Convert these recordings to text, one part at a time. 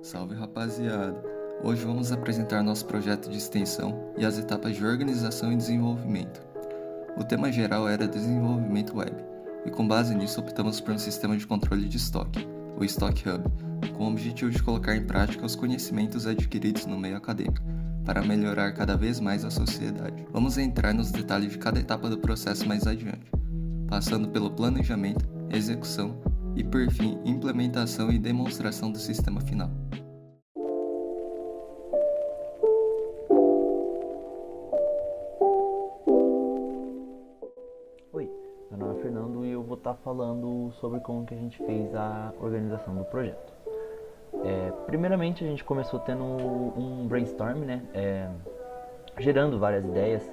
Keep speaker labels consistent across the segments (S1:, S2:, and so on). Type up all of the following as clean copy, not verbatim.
S1: Salve rapaziada! Hoje vamos apresentar nosso projeto de extensão e as etapas de organização e desenvolvimento. O tema geral era desenvolvimento web, e com base nisso optamos por um sistema de controle de estoque, o Stock Hub, com o objetivo de colocar em prática os conhecimentos adquiridos no meio acadêmico, para melhorar cada vez mais a sociedade. Vamos entrar nos detalhes de cada etapa do processo mais adiante, passando pelo planejamento, execução e, por fim, implementação e demonstração do sistema final.
S2: Oi, meu nome é Fernando e eu vou estar falando sobre como que a gente fez a organização do projeto. Primeiramente a gente começou tendo um brainstorm, gerando várias ideias.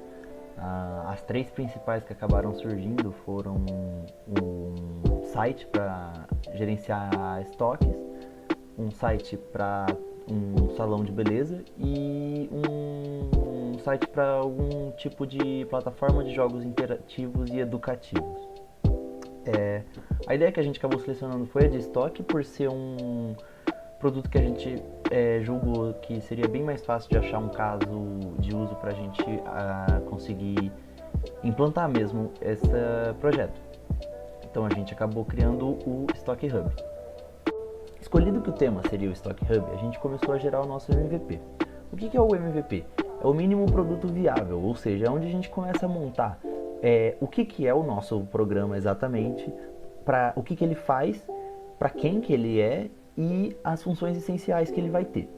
S2: As três principais que acabaram surgindo foram um site para gerenciar estoques, um site para um salão de beleza e um site para algum tipo de plataforma de jogos interativos e educativos. A ideia que a gente acabou selecionando foi a de estoque, por ser um produto que a gente julgou que seria bem mais fácil de achar um caso de uso para a gente conseguir implantar mesmo esse projeto. Então a gente acabou criando o Stock Hub. Escolhido que o tema seria o Stock Hub, a gente começou a gerar o nosso MVP. O que é o MVP? É o mínimo produto viável, ou seja, é onde a gente começa a montar o que é o nosso programa exatamente, o que ele faz, para quem que ele é e as funções essenciais que ele vai ter.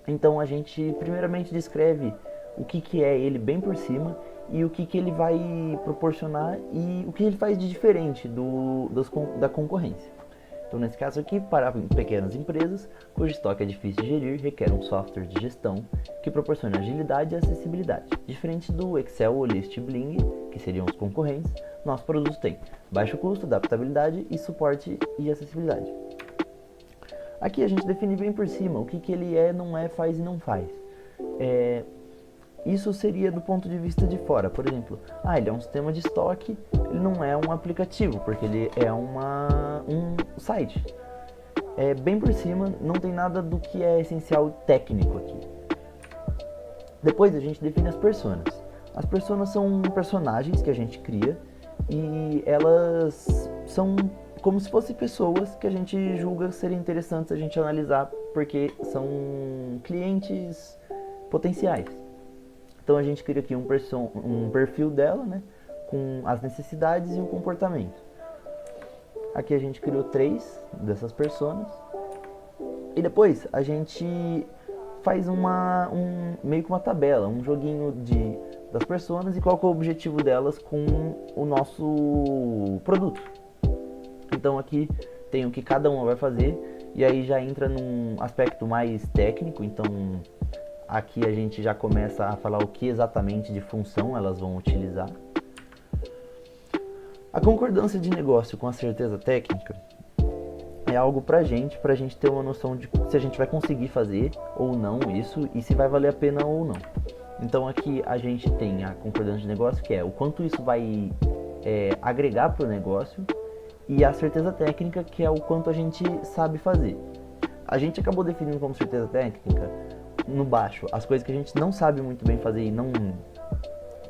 S2: Então a gente primeiramente descreve o que é ele bem por cima e o que ele vai proporcionar e o que ele faz de diferente da concorrência. Então nesse caso aqui, para pequenas empresas, cujo estoque é difícil de gerir, requer um software de gestão que proporciona agilidade e acessibilidade. Diferente do Excel ou List Bling, que seriam os concorrentes, nosso produto tem baixo custo, adaptabilidade e suporte e acessibilidade. Aqui a gente define bem por cima o que ele não é, faz e não faz. Isso seria do ponto de vista de fora. Por exemplo, ele é um sistema de estoque, ele não é um aplicativo, porque ele é um site. Bem por cima, não tem nada do que é essencial técnico aqui. Depois a gente define as personas. As personas são personagens que a gente cria e elas são como se fossem pessoas que a gente julga serem interessantes a gente analisar, porque são clientes potenciais. Então a gente cria aqui um perfil dela, com as necessidades e o comportamento. Aqui a gente criou 3 dessas personas. E depois a gente faz meio que uma tabela, um joguinho das personas e qual que é o objetivo delas com o nosso produto. Então aqui tem o que cada uma vai fazer e aí já entra num aspecto mais técnico. Então aqui a gente já começa a falar o que exatamente de função elas vão utilizar. A concordância de negócio com a certeza técnica é algo pra gente ter uma noção de se a gente vai conseguir fazer ou não isso e se vai valer a pena ou não. Então aqui a gente tem a concordância de negócio, que é o quanto isso vai agregar para o negócio, e a certeza técnica, que é o quanto a gente sabe fazer. A gente acabou definindo como certeza técnica no baixo as coisas que a gente não sabe muito bem fazer e não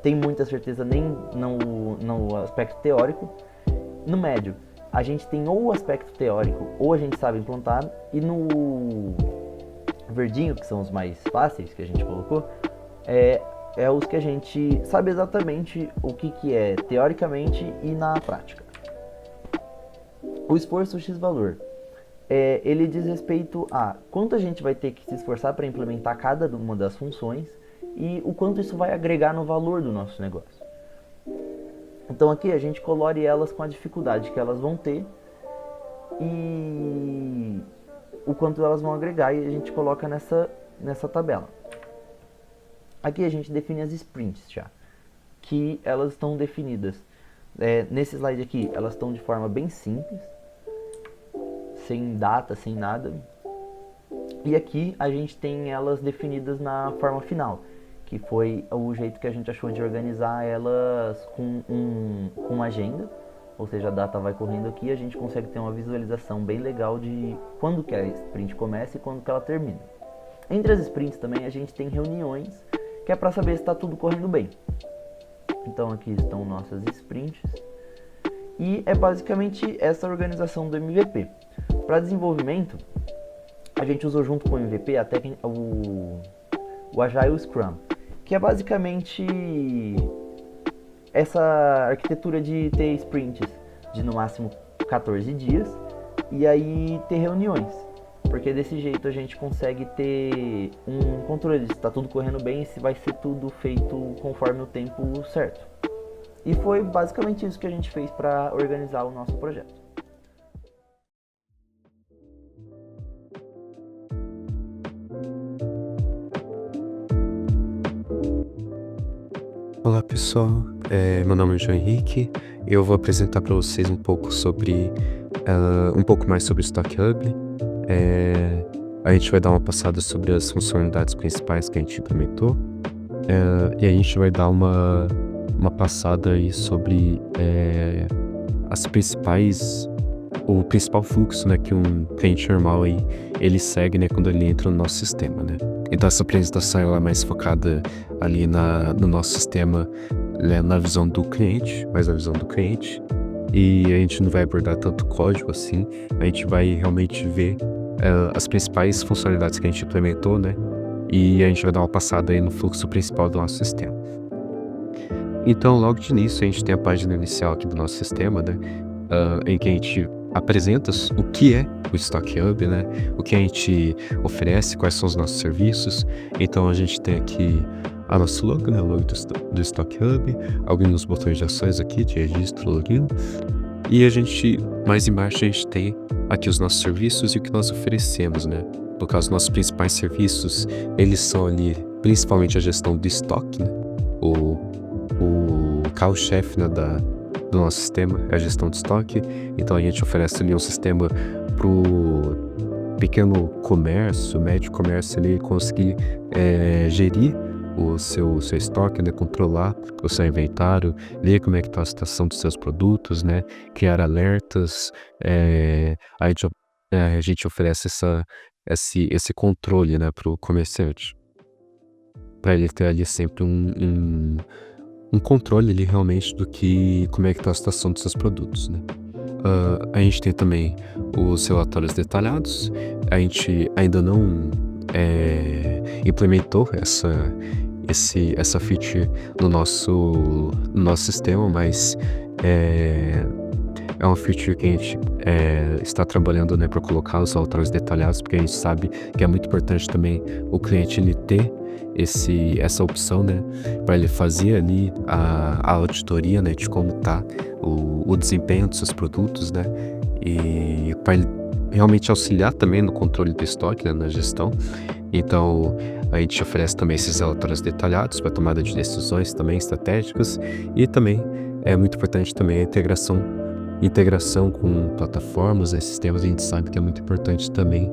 S2: tem muita certeza nem no aspecto teórico. No médio, a gente tem ou o aspecto teórico ou a gente sabe implantar, e no verdinho, que são os mais fáceis que a gente colocou, é os que a gente sabe exatamente o que é teoricamente e na prática. O esforço X-valor, ele diz respeito a quanto a gente vai ter que se esforçar para implementar cada uma das funções e o quanto isso vai agregar no valor do nosso negócio. Então aqui a gente colore elas com a dificuldade que elas vão ter e o quanto elas vão agregar, e a gente coloca nessa tabela. Aqui a gente define as sprints já, que elas estão definidas. Nesse slide aqui, elas estão de forma bem simples, sem data, sem nada. E aqui a gente tem elas definidas na forma final, que foi o jeito que a gente achou de organizar elas com uma agenda, ou seja, a data vai correndo aqui e a gente consegue ter uma visualização bem legal de quando que a sprint começa e quando que ela termina. Entre as sprints também a gente tem reuniões, que é para saber se está tudo correndo bem. Então aqui estão nossas sprints e é basicamente essa organização do MVP. Para desenvolvimento, a gente usou junto com o MVP até o Agile Scrum, que é basicamente essa arquitetura de ter sprints de no máximo 14 dias e aí ter reuniões, porque desse jeito a gente consegue ter um controle se está tudo correndo bem e se vai ser tudo feito conforme o tempo certo. E foi basicamente isso que a gente fez para organizar o nosso projeto.
S3: Olá pessoal, meu nome é João Henrique e eu vou apresentar para vocês um pouco mais sobre o Stock Hub. A gente vai dar uma passada sobre as funcionalidades principais que a gente implementou e a gente vai dar uma passada aí sobre o principal fluxo, né, que um cliente normal aí, ele segue, né, quando ele entra no nosso sistema, né. Então essa apresentação ela é mais focada ali no nosso sistema, né, na visão do cliente, e a gente não vai abordar tanto código assim, a gente vai realmente ver as principais funcionalidades que a gente implementou, né, e a gente vai dar uma passada aí no fluxo principal do nosso sistema. Então logo de início a gente tem a página inicial aqui do nosso sistema, né, em que a gente apresenta o que é o Stock Hub, né? O que a gente oferece, quais são os nossos serviços. Então a gente tem aqui a nosso logo, né? O logo do Stock Hub, alguns botões de ações aqui, de registro, login. E a gente, mais embaixo, a gente tem aqui os nossos serviços e o que nós oferecemos, né? No caso, nossos principais serviços, eles são ali, principalmente a gestão do estoque, né? O carro-chefe, né, do nosso sistema é a gestão de estoque. Então a gente oferece ali um sistema para o pequeno comércio, médio comércio, ele conseguir gerir o seu estoque, né, controlar o seu inventário, ler como é que está a situação dos seus produtos, né, criar alertas. A gente oferece esse controle, né, para o comerciante, para ele ter ali sempre um controle ali realmente como é que tá a situação dos seus produtos, né. A gente tem também os relatórios detalhados. A gente ainda não implementou essa feature no nosso sistema, mas é uma feature que a gente está trabalhando, né, para colocar os relatórios detalhados, porque a gente sabe que é muito importante também o cliente ele ter essa opção, né, para ele fazer ali a auditoria, né, de como tá o desempenho dos seus produtos, né, e para ele realmente auxiliar também no controle do estoque, né, na gestão. Então a gente oferece também esses relatórios detalhados para tomada de decisões também estratégicas, e também é muito importante também a integração com plataformas, né, sistemas. A gente sabe que é muito importante também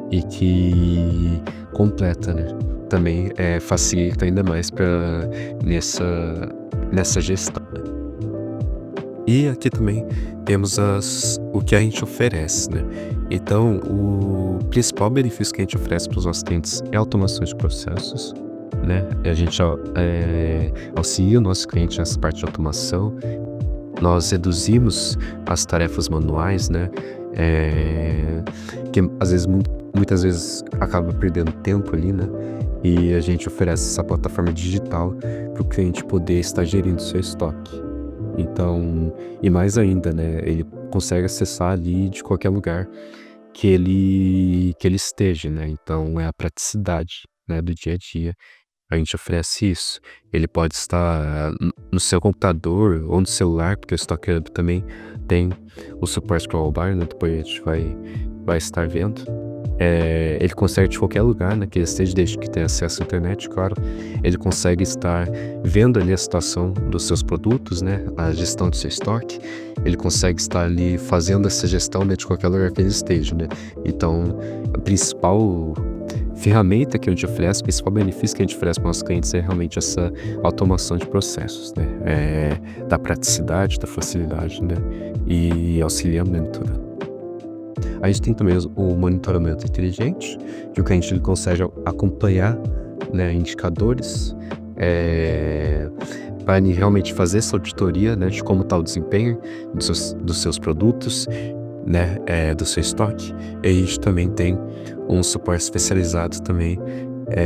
S3: e que completa, né, também facilita ainda mais nessa gestão, né. E aqui também temos o que a gente oferece, né. Então o principal benefício que a gente oferece para os nossos clientes é a automação de processos, né. A gente auxilia o nosso cliente nessa parte de automação. Nós reduzimos as tarefas manuais, né, que muitas vezes acaba perdendo tempo ali, né, e a gente oferece essa plataforma digital para o cliente poder estar gerindo seu estoque. Então, e mais ainda, né, ele consegue acessar ali de qualquer lugar que ele esteja, né, então é a praticidade, né, do dia a dia. A gente oferece isso. Ele pode estar no seu computador ou no celular, porque o Stock Hub também tem o suporte para o mobile, né? Depois a gente vai estar vendo. Ele consegue de qualquer lugar, né, que ele esteja, desde que tenha acesso à internet, claro. Ele consegue estar vendo ali a situação dos seus produtos, né, a gestão do seu estoque. Ele consegue estar ali fazendo essa gestão, né, de qualquer lugar que ele esteja, né. Então, a principal ferramenta que a gente oferece, o principal benefício que a gente oferece para os nossos clientes é realmente essa automação de processos, né? Da praticidade, da facilidade, né? E auxiliamento, né? A gente tem também o monitoramento inteligente, que o cliente ele consegue acompanhar, né, indicadores para realmente fazer essa auditoria, né, de como está o desempenho dos seus produtos, né, do seu estoque. E a gente também tem um suporte especializado também,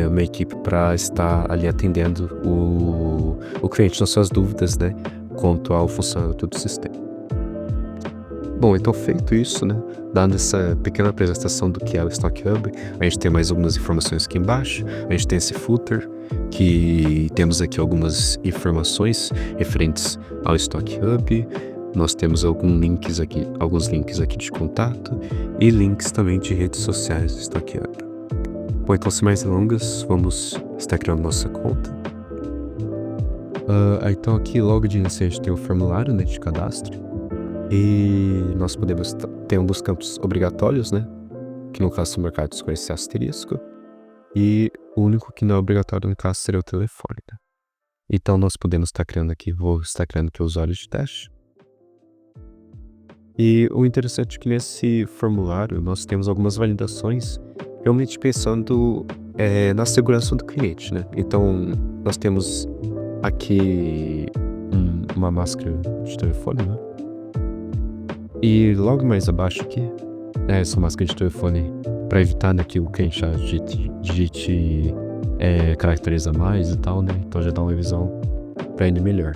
S3: uma equipe para estar ali atendendo o cliente nas suas dúvidas, né, quanto ao funcionamento do sistema. Bom, então feito isso, né, dando essa pequena apresentação do que é o Stock Hub, a gente tem mais algumas informações aqui embaixo, a gente tem esse footer, que temos aqui algumas informações referentes ao Stock Hub, nós temos alguns links aqui de contato e links também de redes sociais do Stock Hub. Bom, então sem mais delongas, vamos estar criando nossa conta. Então aqui logo de início a gente tem o formulário, né, de cadastro. E nós podemos ter alguns campos obrigatórios, né? Que no caso são marcados com esse asterisco. E o único que não é obrigatório no caso seria o telefone, né? Então nós podemos estar criando aqui, vou estar criando aqui o usuário de teste. E o interessante é que nesse formulário nós temos algumas validações realmente pensando na segurança do cliente, né? Então nós temos aqui uma máscara de telefone, né? E logo mais abaixo aqui, essa máscara de telefone para evitar, né, que o cliente já digite caracteres a mais e tal, né? Então já dá uma visão para ele melhor.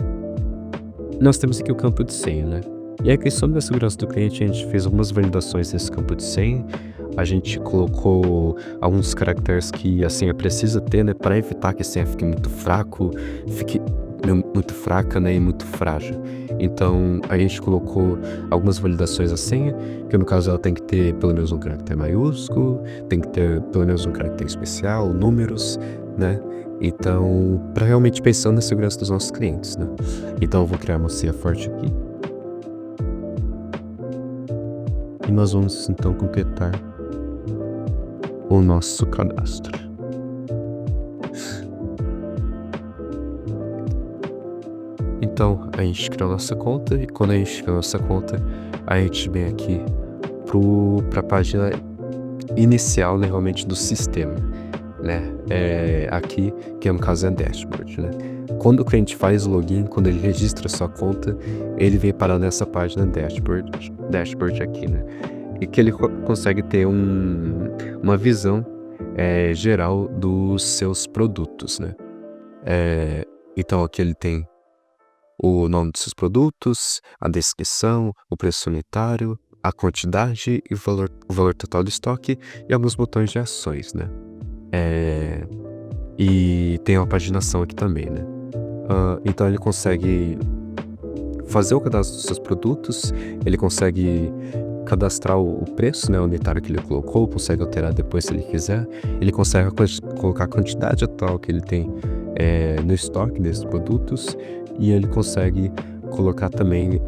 S3: Nós temos aqui o campo de senha, né? E a questão da segurança do cliente, a gente fez algumas validações nesse campo de senha. A gente colocou alguns caracteres que a senha precisa ter, né? Para evitar que a senha fique muito fraca, né? E muito frágil. Então, a gente colocou algumas validações da senha, que no caso ela tem que ter pelo menos um caractere maiúsculo, tem que ter pelo menos um caractere especial, números, né? Então, para realmente pensar na segurança dos nossos clientes, né? Então, eu vou criar uma senha forte aqui. E nós vamos, então, completar o nosso cadastro. Então, a gente criou nossa conta e quando a gente criou nossa conta, a gente vem aqui para a página inicial, né, realmente do sistema, né? Aqui, que no caso é a dashboard, né? Quando o cliente faz o login, quando ele registra a sua conta, ele vem parar nessa página dashboard aqui, né? E que ele consegue ter uma visão geral dos seus produtos, né? Então aqui ele tem o nome dos seus produtos, a descrição, o preço unitário, a quantidade e o valor total do estoque e alguns botões de ações, né? E tem uma paginação aqui também, né? Então ele consegue fazer o cadastro dos seus produtos, ele consegue cadastrar o preço, né, unitário que ele colocou, consegue alterar depois se ele quiser, ele consegue colocar a quantidade atual que ele tem no estoque desses produtos e ele consegue colocar também,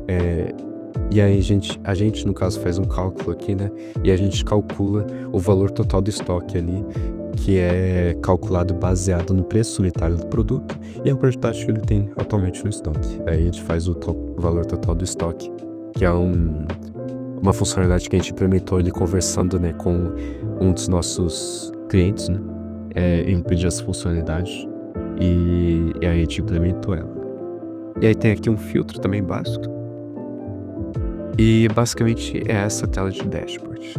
S3: e aí a gente no caso faz um cálculo aqui, né, e a gente calcula o valor total do estoque ali, que é calculado baseado no preço unitário do produto e a quantidade que ele tem atualmente no estoque. Aí a gente faz o valor total do estoque, que é uma funcionalidade que a gente implementou ali conversando, né, com um dos nossos clientes, né, em pedir essa funcionalidade e aí a gente implementou ela. E aí tem aqui um filtro também básico e basicamente é essa tela de dashboard.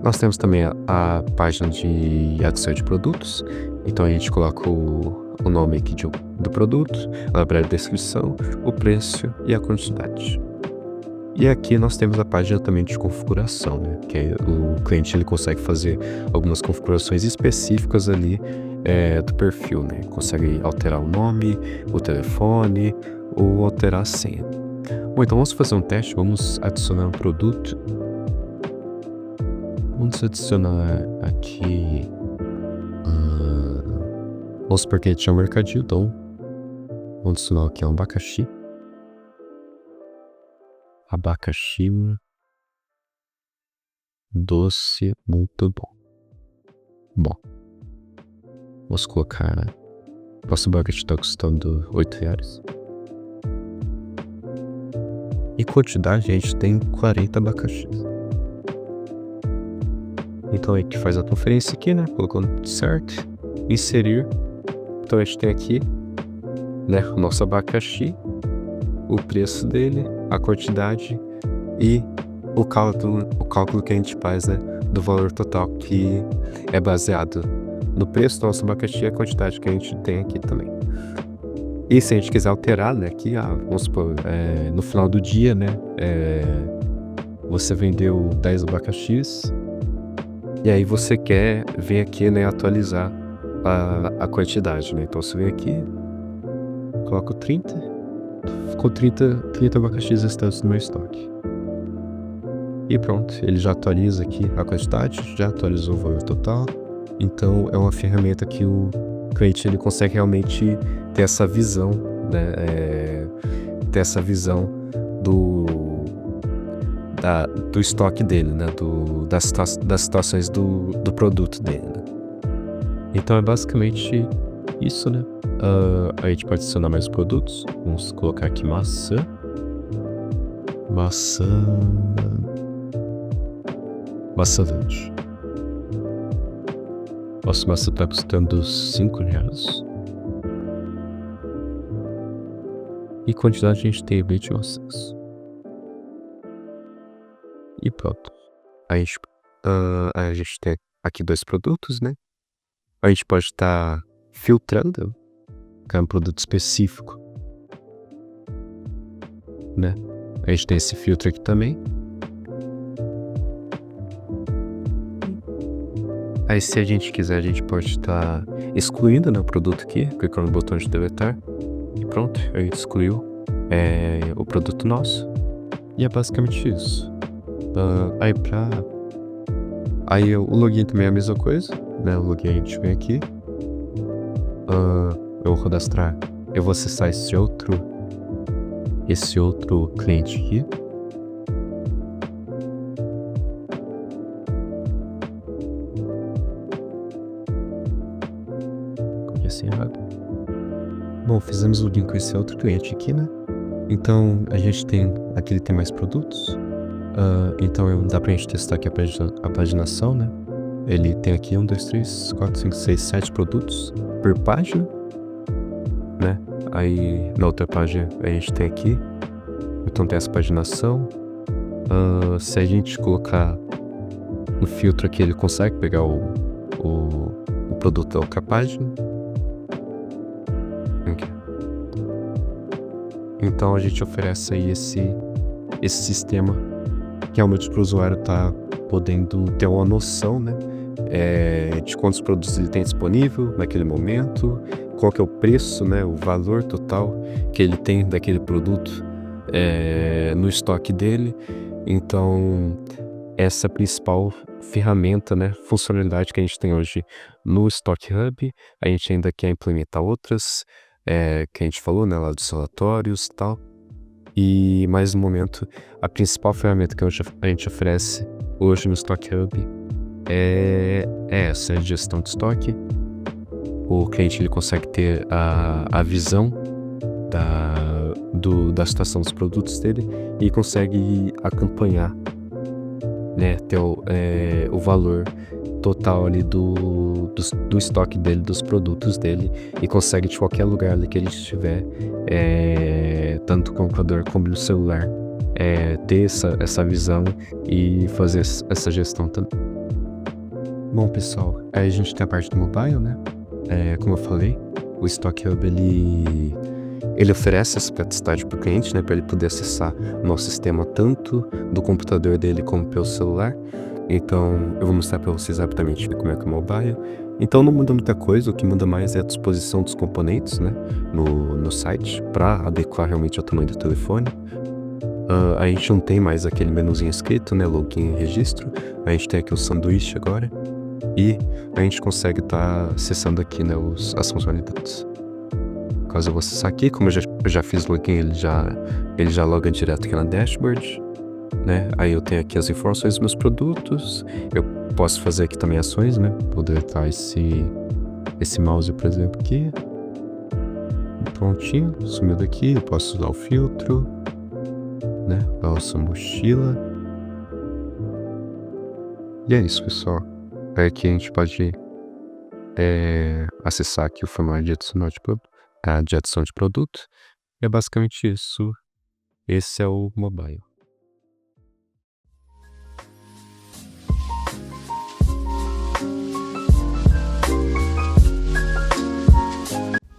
S3: Nós temos também a página de adição de produtos, então a gente coloca o nome aqui do produto, a breve descrição, o preço e a quantidade. E aqui nós temos a página também de configuração, né? Que o cliente ele consegue fazer algumas configurações específicas ali do perfil, né? Consegue alterar o nome, o telefone ou alterar a senha. Bom, então vamos fazer um teste, vamos adicionar um produto. Vamos adicionar aqui. Vamos supor que a gente tinha um mercadinho, então vamos adicionar aqui um abacaxi. Abacaxi doce, muito bom. Bom, Vamos colocar. Nosso bucket está custando R$8. E quantidade, a gente tem 40 abacaxis. Então a gente faz a conferência aqui, né? Colocando tudo certo. Inserir. Então a gente tem aqui, né? O nosso abacaxi. O preço dele, a quantidade e o cálculo que a gente faz, né? Do valor total, que é baseado no preço do nosso abacaxi e a quantidade que a gente tem aqui também. E se a gente quiser alterar, né? Aqui, vamos supor, no final do dia, né? Você vendeu 10 abacaxis. E aí você quer vir aqui, né, atualizar a quantidade, né? Então você vem aqui, coloca o 30, ficou 30 abacaxis restantes no meu estoque. E pronto, ele já atualiza aqui a quantidade, já atualizou o valor total. Então é uma ferramenta que o cliente ele consegue realmente ter essa visão, né? Ter essa visão do estoque dele, né? Das situações do produto dele, né? Então é basicamente isso, né? A gente pode adicionar mais produtos. Vamos colocar aqui maçã. Maçã verde. Nossa maçã tá custando R$5. E quantidade a gente tem 20 maçãs. E pronto. A gente tem aqui 2 produtos, né? A gente pode estar filtrando, que é um produto específico, né? A gente tem esse filtro aqui também. Aí se a gente quiser, a gente pode estar excluindo, né, o produto aqui, clicando no botão de deletar. E pronto, a gente excluiu o produto nosso. E é basicamente isso. Aí o login também é a mesma coisa, né? O login a gente vem aqui. Eu vou cadastrar. Eu vou acessar esse outro cliente aqui. Coloquei assim errado. Bom, fizemos o login com esse outro cliente aqui, né? Então a gente tem. Aqui ele tem mais produtos. Então dá pra gente testar aqui a paginação, né? Ele tem aqui 1, 2, 3, 4, 5, 6, 7 produtos por página, né? Aí na outra página a gente tem aqui. Então tem essa paginação. Se a gente colocar no filtro aqui, ele consegue pegar o produto da outra página. Aqui. Então a gente oferece aí esse sistema que realmente para o usuário tá podendo ter uma noção, né, de quantos produtos ele tem disponível naquele momento, qual que é o preço, né, o valor total que ele tem daquele produto no estoque dele. Então essa é a principal ferramenta, né, funcionalidade que a gente tem hoje no Stock Hub. A gente ainda quer implementar outras, que a gente falou, né, lá dos relatórios e tal. E mais no momento, a principal ferramenta que a gente oferece hoje no Stock Hub é essa gestão de estoque. O cliente ele consegue ter a visão da situação dos produtos dele e consegue acompanhar, né, ter o valor total ali do estoque dele, dos produtos dele, e consegue de qualquer lugar ali que ele estiver, tanto no computador como no celular, ter essa visão e fazer essa gestão também. Bom, pessoal, aí a gente tem a parte do mobile, né? Como eu falei, o Stock Hub ele oferece essa praticidade para o cliente, né, para ele poder acessar o nosso sistema tanto do computador dele como pelo celular. Então eu vou mostrar para vocês rapidamente como é que é o mobile. Então não muda muita coisa, o que muda mais é a disposição dos componentes, né, no site, para adequar realmente ao tamanho do telefone. A gente não tem mais aquele menuzinho escrito, né, login e registro. A gente tem aqui o sanduíche agora e a gente consegue estar acessando aqui, né, as funcionalidades. Caso eu vou acessar aqui, como eu já fiz login, ele já loga direto aqui na dashboard, né? Aí eu tenho aqui as informações dos meus produtos. Eu posso fazer aqui também ações, né? Vou deletar Esse mouse, por exemplo, aqui. Prontinho, sumiu daqui. Eu posso usar o filtro, né? Nossa mochila. E é isso, pessoal. Aqui a gente pode acessar aqui o formulário de adição de produto. E é basicamente isso. Esse é o mobile.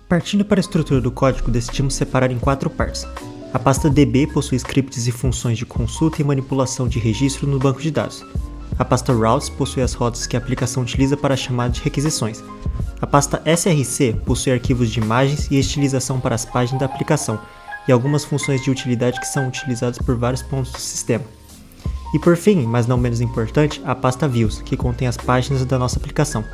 S4: Partindo para a estrutura do código, decidimos separar em 4 partes. A pasta DB possui scripts e funções de consulta e manipulação de registro no banco de dados. A pasta Routes possui as rotas que a aplicação utiliza para a chamada de requisições. A pasta SRC possui arquivos de imagens e estilização para as páginas da aplicação, e algumas funções de utilidade que são utilizadas por vários pontos do sistema. E por fim, mas não menos importante, a pasta Views, que contém as páginas da nossa aplicação.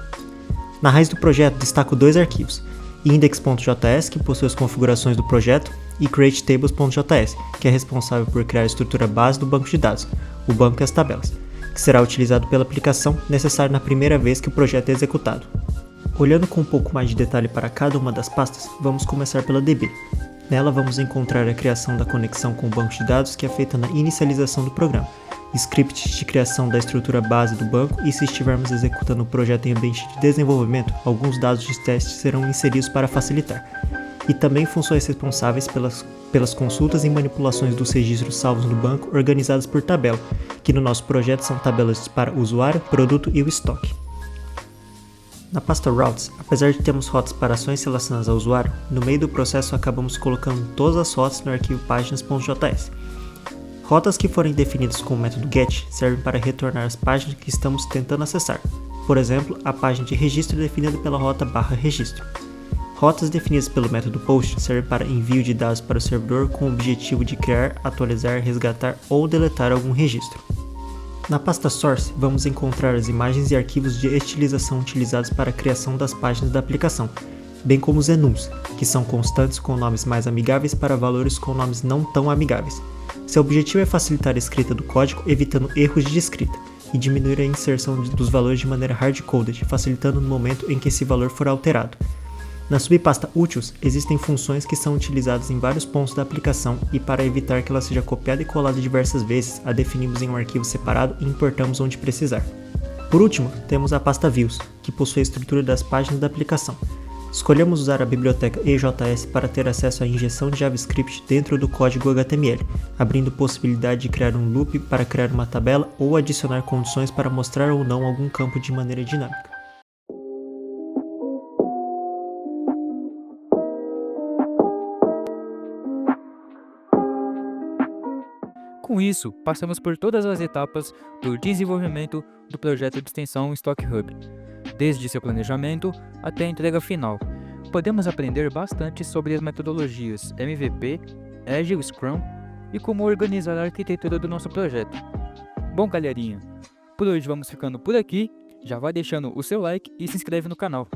S4: Na raiz do projeto destaco 2 arquivos, index.js, que possui as configurações do projeto, e createtables.js, que é responsável por criar a estrutura base do banco de dados, o banco e as tabelas, que será utilizado pela aplicação, necessário na primeira vez que o projeto é executado. Olhando com um pouco mais de detalhe para cada uma das pastas, vamos começar pela DB. Nela vamos encontrar a criação da conexão com o banco de dados, que é feita na inicialização do programa, scripts de criação da estrutura base do banco, e se estivermos executando o projeto em ambiente de desenvolvimento, alguns dados de teste serão inseridos para facilitar. E também funções responsáveis pelas consultas e manipulações dos registros salvos no banco, organizados por tabela, que no nosso projeto são tabelas para usuário, produto e o estoque. Na pasta Routes, apesar de termos rotas para ações relacionadas ao usuário, no meio do processo acabamos colocando todas as rotas no arquivo páginas.js. Rotas que forem definidas com o método get servem para retornar as páginas que estamos tentando acessar. Por exemplo, a página de registro é definida pela rota /registro. Rotas definidas pelo método post servem para envio de dados para o servidor com o objetivo de criar, atualizar, resgatar ou deletar algum registro. Na pasta Source, vamos encontrar as imagens e arquivos de estilização utilizados para a criação das páginas da aplicação, bem como os enums, que são constantes com nomes mais amigáveis para valores com nomes não tão amigáveis. Seu objetivo é facilitar a escrita do código, evitando erros de escrita, e diminuir a inserção dos valores de maneira hard-coded, facilitando no momento em que esse valor for alterado. Na subpasta Úteis, existem funções que são utilizadas em vários pontos da aplicação, e para evitar que ela seja copiada e colada diversas vezes, a definimos em um arquivo separado e importamos onde precisar. Por último, temos a pasta Views, que possui a estrutura das páginas da aplicação. Escolhemos usar a biblioteca EJS para ter acesso à injeção de JavaScript dentro do código HTML, abrindo possibilidade de criar um loop para criar uma tabela ou adicionar condições para mostrar ou não algum campo de maneira dinâmica.
S5: Com isso, passamos por todas as etapas do desenvolvimento do projeto de extensão Stock Hub, desde seu planejamento até a entrega final. Podemos aprender bastante sobre as metodologias MVP, Agile, Scrum e como organizar a arquitetura do nosso projeto. Bom, galerinha, por hoje vamos ficando por aqui. Já vai deixando o seu like e se inscreve no canal.